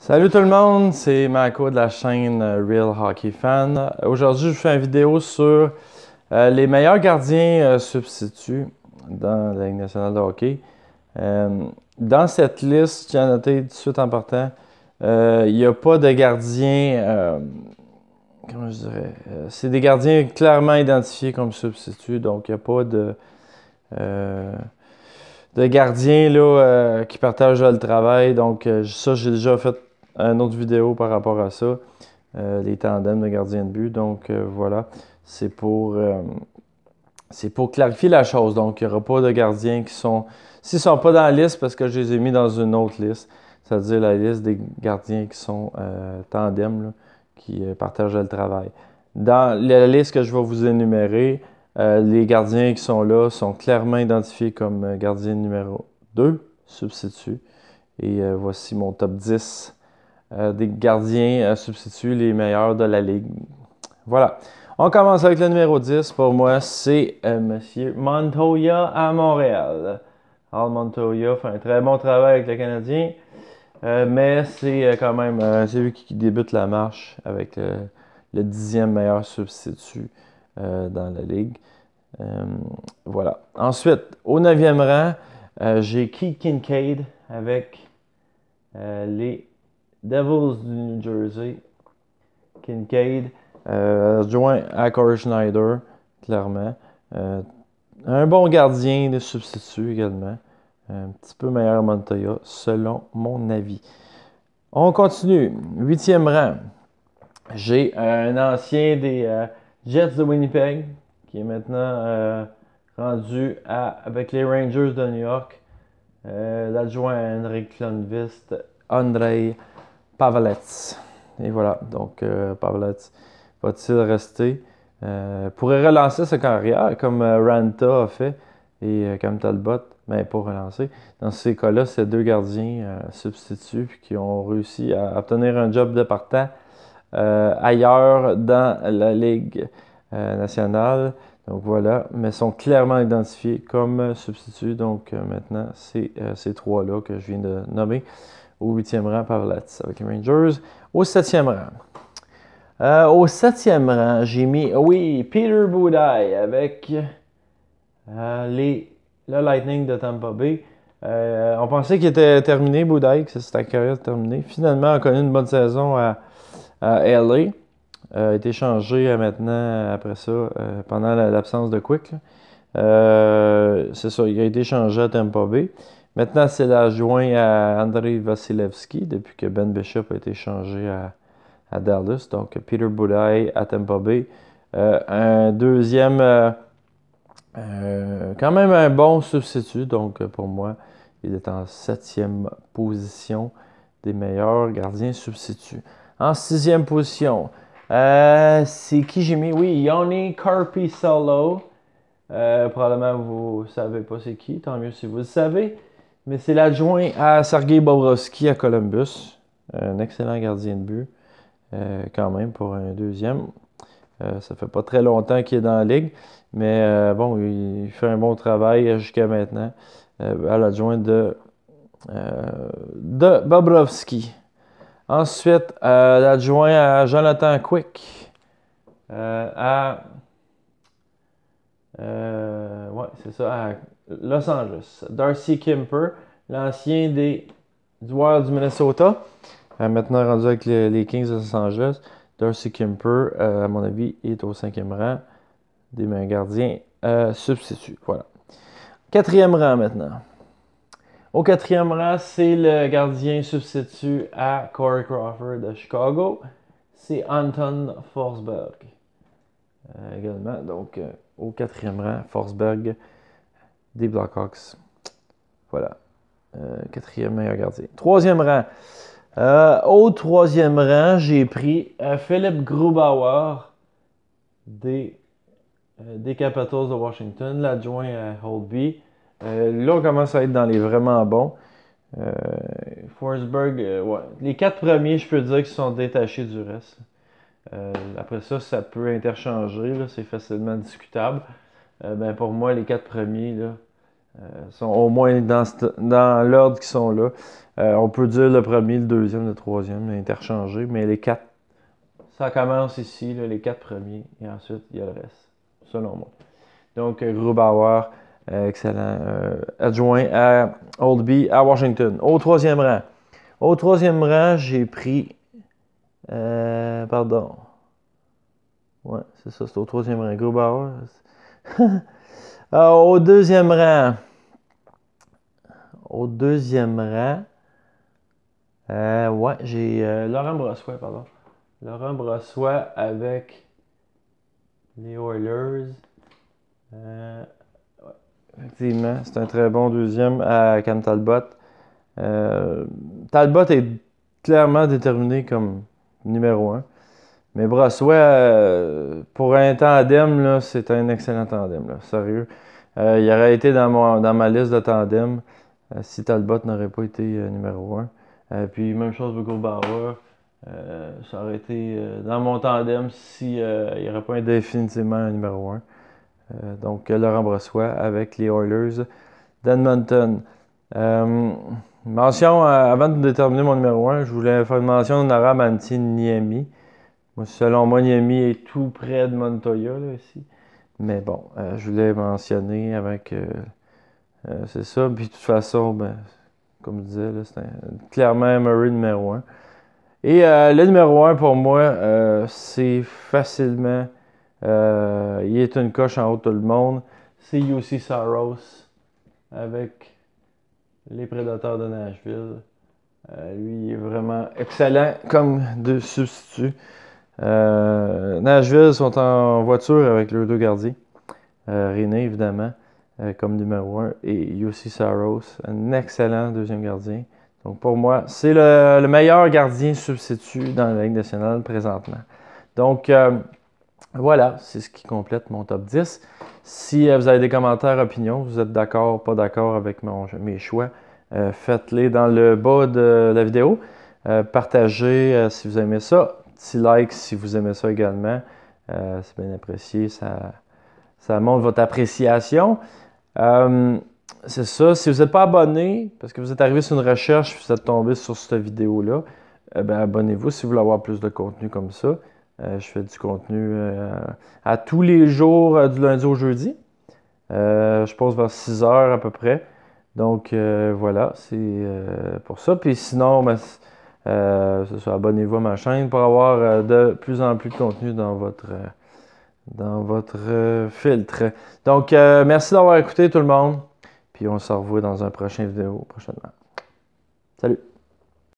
Salut tout le monde, c'est Marco de la chaîne Real Hockey Fan. Aujourd'hui, je vous fais une vidéo sur les meilleurs gardiens substituts dans la Ligue nationale de hockey. Dans cette liste, j'ai noté tout de suite en partant, il n'y a pas de gardiens, comment je dirais, c'est des gardiens clairement identifiés comme substituts, donc il n'y a pas euh, de gardiens là, qui partagent le travail. Donc ça, j'ai déjà fait une autre vidéo par rapport à ça. Les tandems de gardiens de but. Donc voilà, c'est pour clarifier la chose. Donc il n'y aura pas de gardiens qui sont... S'ils ne sont pas dans la liste, parce que je les ai mis dans une autre liste, c'est-à-dire la liste des gardiens qui sont tandems, là, qui partagent le travail. Dans la liste que je vais vous énumérer, les gardiens qui sont là sont clairement identifiés comme gardien numéro 2, substitut. Et voici mon top 10 des gardiens substituts les meilleurs de la Ligue. Voilà. On commence avec le numéro 10. Pour moi, c'est Monsieur Montoya à Montréal. Al Montoya fait un très bon travail avec le Canadien. Mais c'est quand même c'est lui qui débute la marche avec le 10e meilleur substitut dans la Ligue. Voilà. Ensuite, au 9e rang, j'ai Keith Kincaid avec les Devils du New Jersey. Kincaid, adjoint à Corey Schneider, clairement. Un bon gardien de substitut également. Un petit peu meilleur Montoya, selon mon avis. On continue. 8e rang. J'ai un ancien des Jets de Winnipeg, qui est maintenant rendu avec les Rangers de New York. L'adjoint à Henrik Lundqvist, Andrei Pavelec. Et voilà, donc Pavelec va-t-il rester? Pourrait relancer sa carrière comme Ranta a fait et comme Talbot, mais pas relancer. Dans ces cas-là, c'est deux gardiens substituts qui ont réussi à obtenir un job de partant ailleurs dans la Ligue nationale. Donc voilà, mais sont clairement identifiés comme substituts. Donc maintenant, c'est ces trois-là que je viens de nommer. Au 8e rang, Pavelec avec les Rangers. Au 7e rang. Au 7e rang, j'ai mis, oui, Peter Budaj avec le Lightning de Tampa Bay. On pensait qu'il était terminé, Budaj, que sa carrière terminée. Finalement, il a connu une bonne saison à LA. A été changé maintenant, après ça, pendant l'absence de Quick. C'est ça, il a été changé à Tampa Bay. Maintenant, c'est l'adjoint à Andrei Vasilevski depuis que Ben Bishop a été changé à Dallas. Donc, Peter Budaj à Tampa Bay. Un deuxième, quand même un bon substitut. Donc, pour moi, il est en 7e position des meilleurs gardiens substituts. En 6e position, c'est qui j'ai mis? Oui, Yoni Korpisalo. Probablement vous ne savez pas c'est qui, tant mieux si vous le savez. Mais c'est l'adjoint à Sergei Bobrovsky à Columbus. Un excellent gardien de but, quand même, pour un deuxième. Ça fait pas très longtemps qu'il est dans la ligue. Mais bon, il fait un bon travail jusqu'à maintenant à l'adjoint de Bobrovsky. Ensuite, l'adjoint à Jonathan Quick ouais, c'est ça, à Los Angeles. Darcy Kuemper, l'ancien du Wild du Minnesota, maintenant rendu avec les Kings de Los Angeles. Darcy Kuemper, à mon avis, est au 5e rang des meilleurs gardiens substituts. Voilà. 4e rang maintenant. Au 4e rang, c'est le gardien substitut à Corey Crawford de Chicago. C'est Anton Forsberg. Également, donc au 4e rang, Forsberg des Blackhawks. Voilà. 4e meilleur gardien. 3e rang. Au 3e rang, j'ai pris Philippe Grubauer des Capitals de Washington, l'adjoint à Holtby. Là, on commence à être dans les vraiment bons. Forsberg, ouais. Les 4 premiers, je peux dire qu'ils sont détachés du reste. Après ça, ça peut interchanger, c'est facilement discutable. Ben pour moi, les 4 premiers, là, sont au moins dans l'ordre qui sont là. On peut dire le premier, le deuxième, le troisième, interchangé, mais les 4, ça commence ici, là, les 4 premiers, et ensuite il y a le reste, selon moi. Donc, Grubauer, excellent. Adjoint à Oldby, à Washington. Au troisième rang. Au troisième rang, j'ai pris. Pardon. Ouais, c'est ça, c'est au troisième rang. Grubauer. Au deuxième rang. Au deuxième rang. Ouais, j'ai Laurent Brossoit, pardon. Laurent Brossoit avec les Oilers. Effectivement, c'est un très bon deuxième à Cam Talbot. Talbot est clairement déterminé comme numéro 1. Mais Brossoit, pour un tandem, là, c'est un excellent tandem. Là, sérieux. Il aurait été dans ma liste de tandem si Talbot n'aurait pas été numéro 1. Puis même chose pour Grubauer. Ça aurait été dans mon tandem si il n'y aurait pas définitivement un numéro 1. Donc Laurent Brossoit avec les Oilers d'Edmonton. Mention, avant de déterminer mon numéro 1, je voulais faire une mention honorable à Niemi. Moi, selon moi, Niemi est tout près de Montoya, là, ici. Mais bon, je voulais mentionner avec... c'est ça. Puis de toute façon, ben, comme je disais, c'est clairement Murray numéro 1. Et le numéro 1 pour moi, c'est facilement... il est une coche en haut de tout le monde. C'est Juuse Saros avec les Prédateurs de Nashville. Lui, il est vraiment excellent comme de substitut. Nashville sont en voiture avec leurs 2 gardiens. René, évidemment, comme numéro 1. Et Juuse Saros, un excellent deuxième gardien. Donc pour moi, c'est le meilleur gardien substitut dans la Ligue nationale présentement. Donc voilà, c'est ce qui complète mon top 10. Si vous avez des commentaires, opinions, vous êtes d'accord, pas d'accord avec mes choix, faites-les dans le bas de la vidéo. Partagez si vous aimez ça. Petit like si vous aimez ça également. C'est bien apprécié. Ça montre votre appréciation. C'est ça. Si vous n'êtes pas abonné, parce que vous êtes arrivé sur une recherche, vous êtes tombé sur cette vidéo-là, ben abonnez-vous si vous voulez avoir plus de contenu comme ça. Je fais du contenu à tous les jours, du lundi au jeudi. Je pose vers 6 heures à peu près. Donc voilà, c'est pour ça. Puis sinon, ben, c'est ça, abonnez-vous à ma chaîne pour avoir de plus en plus de contenu dans votre filtre. Donc merci d'avoir écouté tout le monde. Puis on se revoit dans un prochain vidéo prochainement. Salut!